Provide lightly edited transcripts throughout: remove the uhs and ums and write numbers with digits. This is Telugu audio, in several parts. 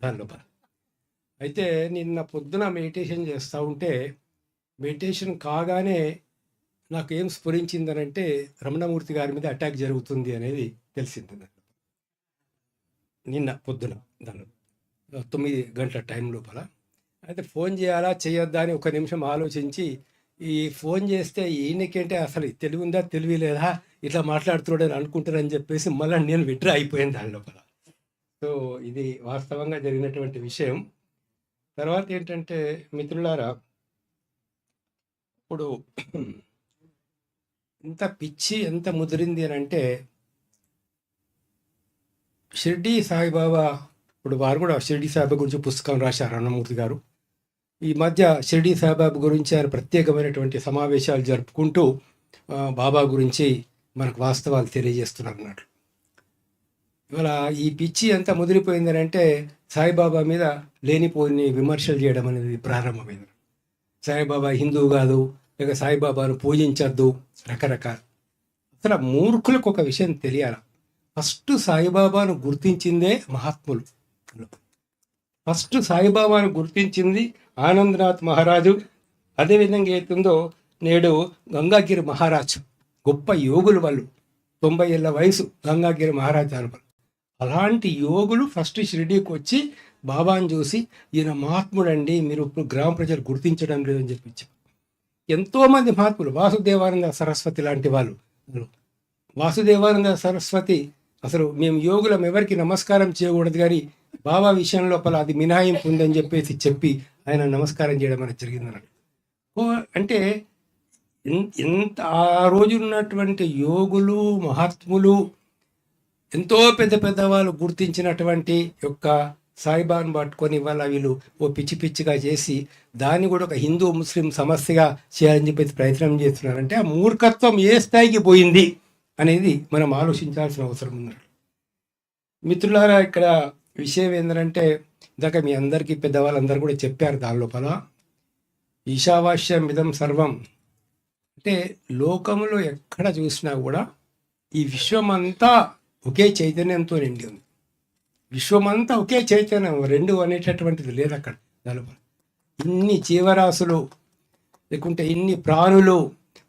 దాని లోపల. అయితే నిన్న పొద్దున మెడిటేషన్ చేస్తూ ఉంటే మెడిటేషన్ కాగానే నాకు ఏం స్ఫురించిందనంటే రమణమూర్తి గారి మీద అటాక్ జరుగుతుంది అనేది తెలిసింది నాకు నిన్న పొద్దున దాని 9 గంటల టైం లోపల. అయితే ఫోన్ చేయాలా చేయొద్దా అని ఒక నిమిషం ఆలోచించి ఈ ఫోన్ చేస్తే ఈయనకేంటే అసలు తెలివి ఉందా తెలివి లేదా ఇట్లా మాట్లాడుతున్నాడని అనుకుంటారని చెప్పేసి మళ్ళీ నేను విడ్రా అయిపోయాను దాని లోపల. సో ఇది వాస్తవంగా జరిగినటువంటి విషయం. తర్వాత ఏంటంటే మిత్రులారా, ఇప్పుడు ఇంత పిచ్చి ఎంత ముదిరింది అని అంటే షిర్డీ సాయిబాబా, ఇప్పుడు వారు కూడా షిర్డీ సాయిబాబా గురించి పుస్తకం రాశారు రమణమూర్తి గారు. ఈ మధ్య షిర్డీ సాయిబాబా గురించి ఆయన ప్రత్యేకమైనటువంటి సమావేశాలు జరుపుకుంటూ బాబా గురించి మనకు వాస్తవాలు తెలియజేస్తున్నారు అన్నట్లు. ఇవాళ ఈ పిచ్చి ఎంత ముదిరిపోయిందని అంటే సాయిబాబా మీద లేనిపోని విమర్శలు చేయడం అనేది ప్రారంభమైంది. సాయిబాబా హిందువు కాదు, లేక సాయిబాబాను పూజించద్దు, రకరకాల. అసలు మూర్ఖులకు ఒక విషయం తెలియాల. ఫస్ట్ సాయిబాబాను గుర్తించిందే మహాత్ములు. ఫస్ట్ సాయిబాబాను గుర్తించింది ఆనందనాథ్ మహారాజు. అదేవిధంగా అవుతుందో నేడు గంగాగిరి మహారాజ్, గొప్ప యోగులు వాళ్ళు, 90 ఏళ్ళ వయసు గంగాగిరి మహారాజ్ అనుభవం. అలాంటి యోగులు ఫస్ట్ షిరిడీకి వచ్చి బాబాను చూసి ఈయన మహాత్ముడండి, మీరు ఇప్పుడు గ్రామ ప్రజలు గుర్తించడం లేదని చెప్పించారు. ఎంతోమంది మహాత్ములు, వాసుదేవానంద సరస్వతి లాంటి వాళ్ళు. వాసుదేవానంద సరస్వతి అసలు మేము యోగులం ఎవరికి నమస్కారం చేయకూడదు కానీ బాబా విషయం లోపల అది మినహాయింపు ఉందని చెప్పి ఆయన నమస్కారం చేయడం అనేది జరిగిందన్నాడు. అంటే ఎంత ఆ రోజు ఉన్నటువంటి యోగులు మహాత్ములు ఎంతో పెద్ద పెద్ద వాళ్ళు గుర్తించినటువంటి యొక్క సాయిబాబాను పట్టుకొని వాళ్ళ వీళ్ళు ఓ పిచ్చి పిచ్చిగా చేసి దాన్ని కూడా ఒక హిందూ ముస్లిం సమస్యగా చేయాలని చెప్పేసి ప్రయత్నం చేస్తున్నారంటే ఆ మూర్ఖత్వం ఏ స్థాయికి పోయింది అనేది మనం ఆలోచించాల్సిన అవసరం ఉంది. మిత్రులారా, ఇక్కడ విషయం ఏంటంటే ఇందాక మీ అందరికీ పెద్దవాళ్ళందరూ కూడా చెప్పారు దాని లోపల ఈశావాస్యం ఇదం సర్వం అంటే లోకంలో ఎక్కడ చూసినా కూడా ఈ విశ్వమంతా ఒకే చైతన్యంతో నిండి ఉంది. విశ్వమంతా ఒకే చైతన్యం, రెండు అనేటటువంటిది లేదు అక్కడ. దానిలో ఇన్ని జీవరాశులు లేకుంటే ఇన్ని ప్రాణులు,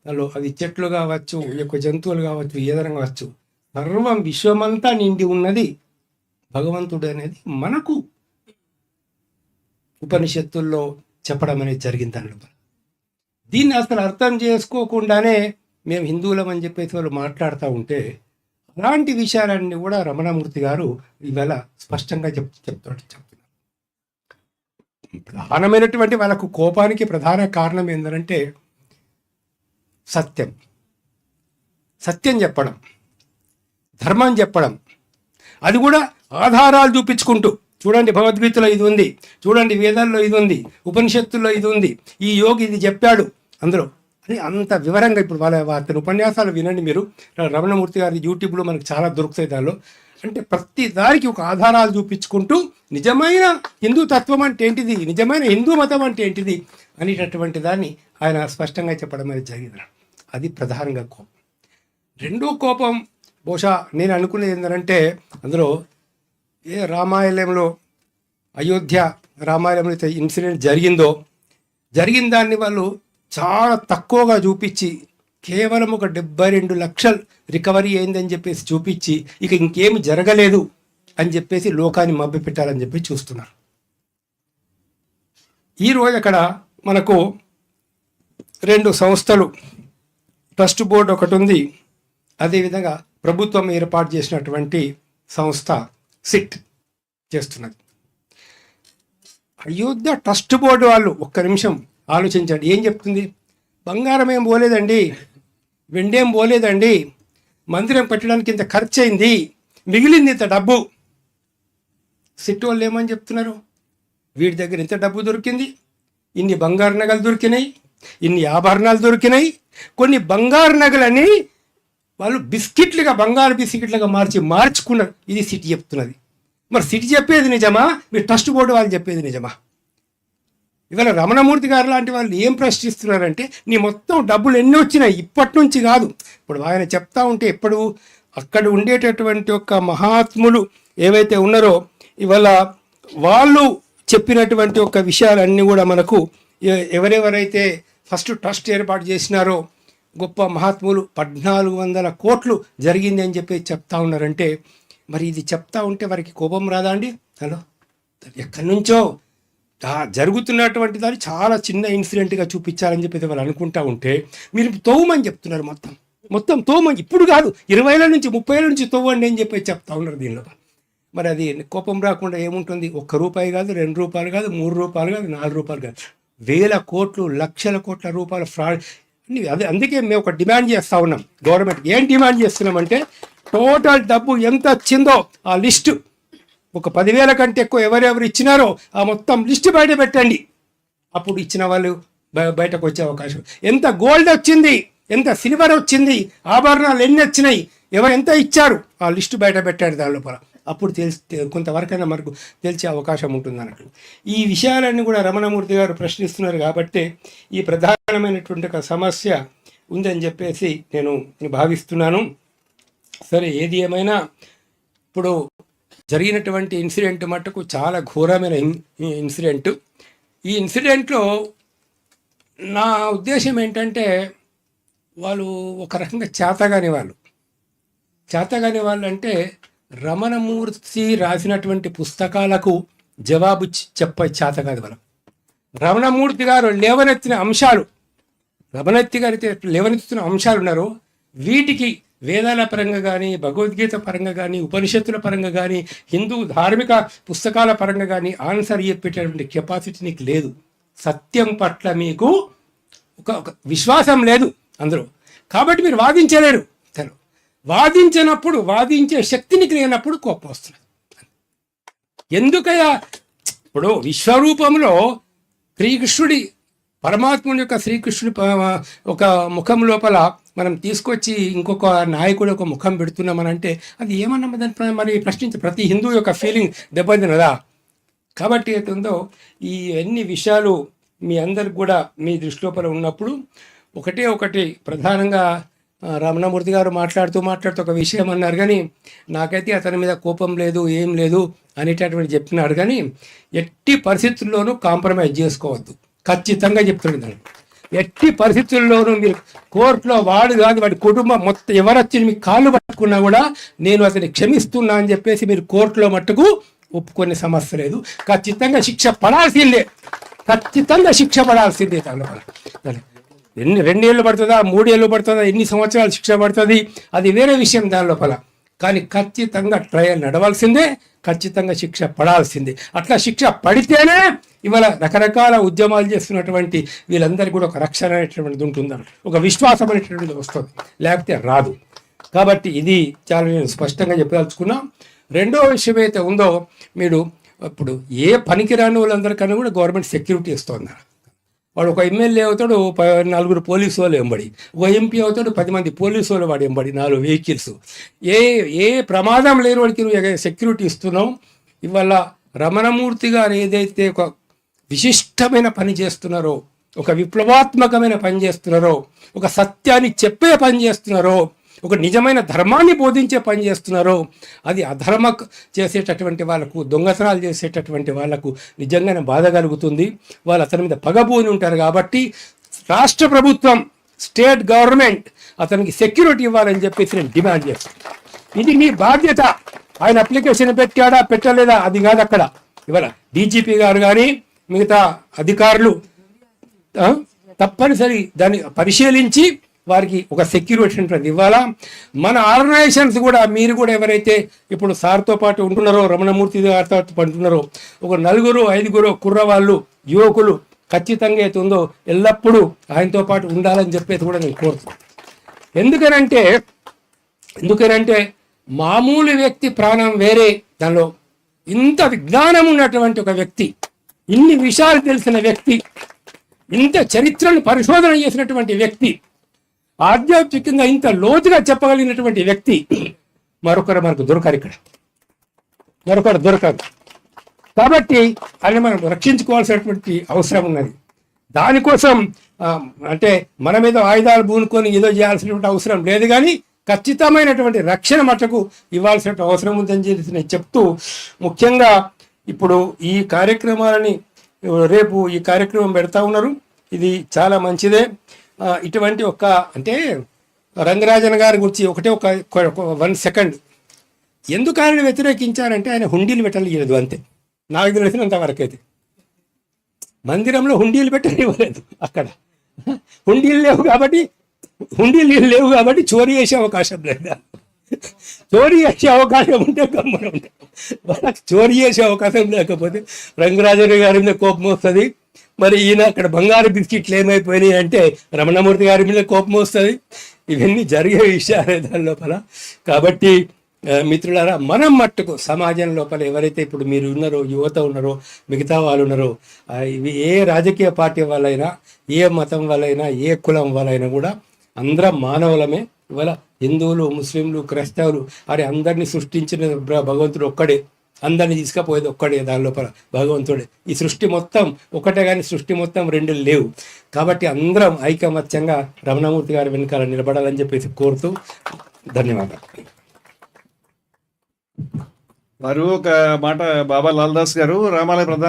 దానిలో అది చెట్లు కావచ్చు, యొక్క జంతువులు కావచ్చు, ఏదైనా కావచ్చు, సర్వం విశ్వమంతా నిండి ఉన్నది భగవంతుడు అనేది మనకు ఉపనిషత్తుల్లో చెప్పడం అనేది జరిగింది. దానిలో దీన్ని అసలు అర్థం చేసుకోకుండానే మేము హిందువులం అని చెప్పేసి వాళ్ళు మాట్లాడుతూ ఉంటే అలాంటి విషయాలన్నీ కూడా రమణమూర్తి గారు ఇవాళ స్పష్టంగా చెప్తున్నారు. ప్రధానమైనటువంటి వాళ్ళకు కోపానికి ప్రధాన కారణం ఏంటంటే సత్యం చెప్పడం, ధర్మం చెప్పడం, అది కూడా ఆధారాలు చూపించుకుంటూ. చూడండి భగవద్గీతలో ఇది ఉంది, చూడండి వేదాల్లో ఇది ఉంది, ఉపనిషత్తుల్లో ఇది ఉంది, ఈ యోగి ఇది చెప్పాడు అందులో అని అంత వివరంగా. ఇప్పుడు అతని ఉపన్యాసాలు వినండి మీరు, రమణమూర్తి గారి యూట్యూబ్లో మనకు చాలా దొరుకుతాయి. దానిలో అంటే ప్రతి దానికి ఒక ఆధారాలు చూపించుకుంటూ నిజమైన హిందూ తత్వం అంటే ఏంటిది, నిజమైన హిందూ మతం అంటే ఏంటిది అనేటటువంటి దాన్ని ఆయన స్పష్టంగా చెప్పడం అనేది జరిగింది. అది ప్రధానంగా కోపం. రెండో కోపం బహుశా నేను అనుకునేది ఏంటంటే అందులో రామాయణంలో అయోధ్య రామాయణంలో ఇన్సిడెంట్ జరిగిన దాన్ని వాళ్ళు చాలా తక్కువగా చూపించి కేవలం ఒక 72 లక్షలు రికవరీ అయిందని చెప్పేసి చూపించి ఇక ఇంకేమి జరగలేదు అని చెప్పేసి లోకాన్ని మభ్యపెట్టాలని చెప్పి చూస్తున్నారు. ఈరోజు అక్కడ మనకు 2 సంస్థలు, ట్రస్ట్ బోర్డు ఒకటి ఉంది, అదేవిధంగా ప్రభుత్వం ఏర్పాటు చేసినటువంటి సంస్థ సిట్ చేస్తున్నది. అయోధ్య ట్రస్ట్ బోర్డు వాళ్ళు ఒక్క నిమిషం ఆలోచించండి, ఏం చెప్తుంది? బంగారం ఏం పోలేదండి, వెండేం పోలేదండి, మందిరం పెట్టడానికి ఇంత ఖర్చు అయింది, మిగిలింది ఇంత డబ్బు. సిట్ వాళ్ళు ఏమని చెప్తున్నారు? వీడి దగ్గర ఇంత డబ్బు దొరికింది, ఇన్ని బంగారు నగలు దొరికినాయి, ఇన్ని ఆభరణాలు దొరికినాయి, కొన్ని బంగారు నగలని వాళ్ళు బిస్కెట్లుగా, బంగారు బిస్కెట్లుగా మార్చుకున్నారు. ఇది సిటీ చెప్తున్నది. మరి సిటీ చెప్పేది నిజమా, మీరు ట్రస్ట్ బోర్డు వాళ్ళు చెప్పేది నిజమా? ఇవాళ రమణమూర్తి గారు లాంటి వాళ్ళు ఏం ప్రశ్నిస్తున్నారంటే నీ మొత్తం డబ్బులు ఎన్ని వచ్చినాయి, ఇప్పటి నుంచి కాదు. ఇప్పుడు ఆయన చెప్తా ఉంటే ఎప్పుడు అక్కడ ఉండేటటువంటి ఒక మహాత్ములు ఏవైతే ఉన్నారో ఇవాళ వాళ్ళు చెప్పినటువంటి ఒక విషయాలన్నీ కూడా మనకు ఎవరెవరైతే ఫస్ట్ ట్రస్ట్ ఏర్పాటు చేసినారో గొప్ప మహాత్ములు 1400 కోట్లు జరిగింది అని చెప్పి చెప్తా ఉన్నారంటే మరి ఇది చెప్తా ఉంటే వారికి కోపం రాదా అండి? హలో, ఎక్కడి నుంచో జరుగుతున్నటువంటి దాన్ని చాలా చిన్న ఇన్సిడెంట్గా చూపించాలని చెప్పి వాళ్ళు అనుకుంటా ఉంటే మీరు తోమని చెప్తున్నారు. మొత్తం తోమని, ఇప్పుడు కాదు 20 ఏళ్ళ నుంచి 30 ఏళ్ళ నుంచి తోవండి అని చెప్పి చెప్తా ఉన్నారు దీనిలో. మరి అది కోపం రాకుండా ఏముంటుంది? ₹1 కాదు, ₹2 కాదు, ₹3 కాదు, ₹4 కాదు, వేల కోట్లు, లక్షల కోట్ల రూపాయల ఫ్రాడ్. అదే అందుకే మేము ఒక డిమాండ్ చేస్తూ ఉన్నాం గవర్నమెంట్. ఏం డిమాండ్ చేస్తున్నామంటే టోటల్ డబ్బు ఎంత వచ్చిందో ఆ లిస్టు, ఒక 10,000 కంటే ఎక్కువ ఎవరెవరు ఇచ్చినారో ఆ మొత్తం లిస్టు బయట పెట్టండి. అప్పుడు ఇచ్చిన వాళ్ళు బయటకు వచ్చే అవకాశం. ఎంత గోల్డ్ వచ్చింది, ఎంత సిల్వర్ వచ్చింది, ఆభరణాలు ఎన్ని వచ్చినాయి, ఎవరు ఎంత ఇచ్చారు, ఆ లిస్టు బయట పెట్టాడు దాని లోపల. అప్పుడు కొంతవరకైనా మనకు తెలిసే అవకాశం ఉంటుంది అన్నట్లు. ఈ విషయాలన్నీ కూడా రమణమూర్తి గారు ప్రశ్నిస్తున్నారు కాబట్టి ఈ ప్రధానమైనటువంటి ఒక సమస్య ఉందని చెప్పేసి నేను భావిస్తున్నాను. సరే, ఏది ఏమైనా ఇప్పుడు జరిగినటువంటి ఇన్సిడెంట్ మట్టుకు చాలా ఘోరమైన ఇన్సిడెంట్. ఈ ఇన్సిడెంట్లో నా ఉద్దేశం ఏంటంటే వాళ్ళు ఒక రకంగా చేతగాని వాళ్ళు అంటే రమణమూర్తి రాసినటువంటి పుస్తకాలకు జవాబు చేత కాదు వాళ్ళు. రమణమూర్తి గారు లేవనెత్తిన అంశాలు ఉన్నారు, వీటికి వేదాల పరంగా కానీ, భగవద్గీత పరంగా కానీ, ఉపనిషత్తుల పరంగా కానీ, హిందూ ధార్మిక పుస్తకాల పరంగా కానీ ఆన్సర్ చెప్పేటటువంటి కెపాసిటీ నీకు లేదు. సత్యం పట్ల మీకు ఒక విశ్వాసం లేదు అందరూ, కాబట్టి మీరు వాదించలేరు. వాదించినప్పుడు, వాదించే శక్తినికి లేనప్పుడు కోపం వస్తుంది. ఎందుకయ్యా? ఇప్పుడు విశ్వరూపంలో శ్రీకృష్ణుడి, పరమాత్ముని యొక్క శ్రీకృష్ణుడి ఒక ముఖం లోపల మనం తీసుకొచ్చి ఇంకొక నాయకుడు ఒక ముఖం పెడుతున్నామనంటే అది ఏమన్నా దాని మరి ప్రశ్నించే ప్రతి హిందూ యొక్క ఫీలింగ్ దెబ్బతినదా? కాబట్టి ఏతుందో ఈ అన్ని విషయాలు మీ అందరికి కూడా మీ దృష్టి లోపల ఉన్నప్పుడు ఒకటి ప్రధానంగా రమణమూర్తి గారు మాట్లాడుతూ ఒక విషయం అన్నారు, కానీ నాకైతే అతని మీద కోపం లేదు, ఏం లేదు అనేటటువంటి చెప్పినాడు. కానీ ఎట్టి పరిస్థితుల్లోనూ కాంప్రమైజ్ చేసుకోవద్దు, ఖచ్చితంగా చెప్తున్నాను. ఎట్టి పరిస్థితుల్లోనూ మీరు కోర్టులో వాడు కాదు వాడి కుటుంబం మొత్తం ఎవరొచ్చి మీకు కాళ్ళు పట్టుకున్నా కూడా నేను అతన్ని క్షమిస్తున్నా అని చెప్పేసి మీరు కోర్టులో మట్టుకు ఒప్పుకునే సమస్య లేదు. ఖచ్చితంగా శిక్ష పడాల్సిందే, దాని 2 ఏళ్ళు పడుతుందా, 3 ఏళ్ళు పడుతుందా, ఎన్ని సంవత్సరాలు శిక్ష పడుతుంది అది వేరే విషయం దాని లోపల. కానీ ఖచ్చితంగా ట్రయల్ నడవాల్సిందే, ఖచ్చితంగా శిక్ష పడాల్సిందే. అట్లా శిక్ష పడితేనే ఇవాళ రకరకాల ఉద్యమాలు చేస్తున్నటువంటి వీళ్ళందరికీ కూడా ఒక రక్షణ అనేటువంటిది ఉంటుందని, ఒక విశ్వాసం అనేటువంటిది వస్తుంది, లేకపోతే రాదు. కాబట్టి ఇది చాలా నేను స్పష్టంగా చెప్పదలుచుకున్నా. రెండో విషయం అయితే ఉందో, మీరు ఇప్పుడు ఏ పనికిరాని వాళ్ళందరికన్నా కూడా గవర్నమెంట్ సెక్యూరిటీ ఇస్తుంది. వాడు ఒక ఎమ్మెల్యే అవుతాడు 4 పోలీసు వాళ్ళు వెంబడి, ఒక ఎంపీ అవుతాడు 10 మంది పోలీసు వాళ్ళు వాడు వెంబడి, 4 వెహికల్స్. ఏ ప్రమాదం లేని వాడికి నువ్వు సెక్యూరిటీ ఇస్తున్నావు. ఇవాళ రమణమూర్తి గారు ఏదైతే ఒక విశిష్టమైన పని చేస్తున్నారో, ఒక విప్లవాత్మకమైన పని చేస్తున్నారో, ఒక సత్యాన్ని చెప్పే పని చేస్తున్నారో, ఒక నిజమైన ధర్మాన్ని బోధించే పని చేస్తున్నారో, అది అధర్మ చేసేటటువంటి వాళ్ళకు, దొంగతనాలు చేసేటటువంటి వాళ్ళకు నిజంగానే బాధ కలుగుతుంది. వాళ్ళు అతని మీద పగబోని ఉంటారు. కాబట్టి రాష్ట్ర ప్రభుత్వం, స్టేట్ గవర్నమెంట్ అతనికి సెక్యూరిటీ ఇవ్వాలని చెప్పేసి నేను డిమాండ్ చేస్తాను. ఇది మీ బాధ్యత. ఆయన అప్లికేషన్ పెట్టాడా పెట్టలేదా అది కాదు అక్కడ. ఇవాళ డీజీపీ గారు కానీ మిగతా అధికారులు తప్పనిసరి దాన్ని పరిశీలించి వారికి ఒక సెక్యూరిటీ ఉంటుంది ఇవ్వాలా. మన ఆర్గనైజేషన్స్ కూడా, మీరు కూడా ఎవరైతే ఇప్పుడు సార్తో పాటు ఉంటున్నారో, రమణమూర్తి గారితో ఉంటున్నారో, ఒక 4-5 కుర్రవాళ్ళు, యువకులు ఖచ్చితంగా అయితే ఉందో ఎల్లప్పుడూ ఆయనతో పాటు ఉండాలని చెప్పేసి కూడా నేను కోరుతున్నాను. ఎందుకనంటే మామూలు వ్యక్తి ప్రాణం వేరే, దానిలో ఇంత విజ్ఞానం ఉన్నటువంటి ఒక వ్యక్తి, ఇన్ని విషయాలు తెలిసిన వ్యక్తి, ఇంత చరిత్రను పరిశోధన చేసినటువంటి వ్యక్తి, ఆధ్యాత్మికంగా ఇంత లోతుగా చెప్పగలిగినటువంటి వ్యక్తి మరొకరు మనకు దొరకరు. ఇక్కడ మరొకరు దొరకరు. కాబట్టి ఆయన మనం రక్షించుకోవాల్సినటువంటి అవసరం ఉన్నది. దానికోసం అంటే మన మీద ఆయుధాలు బూనుకొని ఏదో చేయాల్సినటువంటి అవసరం లేదు, కానీ ఖచ్చితమైనటువంటి రక్షణ మట్టుకు ఇవ్వాల్సిన అవసరం ఉందని చెప్పి నేను చెప్తూ, ముఖ్యంగా ఇప్పుడు ఈ కార్యక్రమాలని రేపు ఈ కార్యక్రమం పెడతా ఉన్నారు. ఇది చాలా మంచిదే. ఇటువంటి ఒక అంటే రంగరాజన్ గారి గురించి ఒకటే ఒక 1 సెకండ్ ఎందుకు ఆయన వ్యతిరేకించారంటే ఆయన హుండీలు పెట్టలేదు అంతే. నాకు తెలిసినంత వరకు అయితే మందిరంలో హుండీలు పెట్టనివ్వలేదు. అక్కడ హుండీలు లేవు కాబట్టి చోరీ చేసే అవకాశం లేదా? చోరీ చేసే అవకాశం ఉంటే గమ్మున ఉంటాం. వాళ్ళకి చోరీ చేసే అవకాశం లేకపోతే రంగరాజన్ గారి మీద కోపం వస్తుంది. మరి ఈయన అక్కడ బంగారు బిస్కెట్లు ఏమైపోయినాయి అంటే రమణమూర్తి గారి మీద కోపం వస్తుంది. ఇవన్నీ జరిగే విషయాలే దాని లోపల. కాబట్టి మిత్రులారా, మనం మట్టుకు సమాజం లోపల ఎవరైతే ఇప్పుడు మీరు ఉన్నారో, యువత ఉన్నారో, మిగతా వాళ్ళు ఉన్నారో, ఇవి ఏ రాజకీయ పార్టీ వాళ్ళైనా, ఏ మతం వాళ్ళైనా, ఏ కులం వాళ్ళైనా కూడా అందరం మానవులమే. ఇవాళ హిందువులు, ముస్లింలు, క్రైస్తవులు అరే అందరినీ సృష్టించిన భగవంతుడు ఒక్కడే, అందరినీ తీసుకుపోయేది ఒక్కడే, దాని లోపల భగవంతుడే. ఈ సృష్టి మొత్తం ఒకటే కానీ సృష్టి మొత్తం 2 లేవు. కాబట్టి అందరం ఐకమత్యంగా రమణమూర్తి గారి వెనకాల నిలబడాలని చెప్పేసి కోరుతూ ధన్యవాదాలు. వారు ఒక మాట, బాబా లాల్ దాస్ గారు రామాలయ ప్రధాన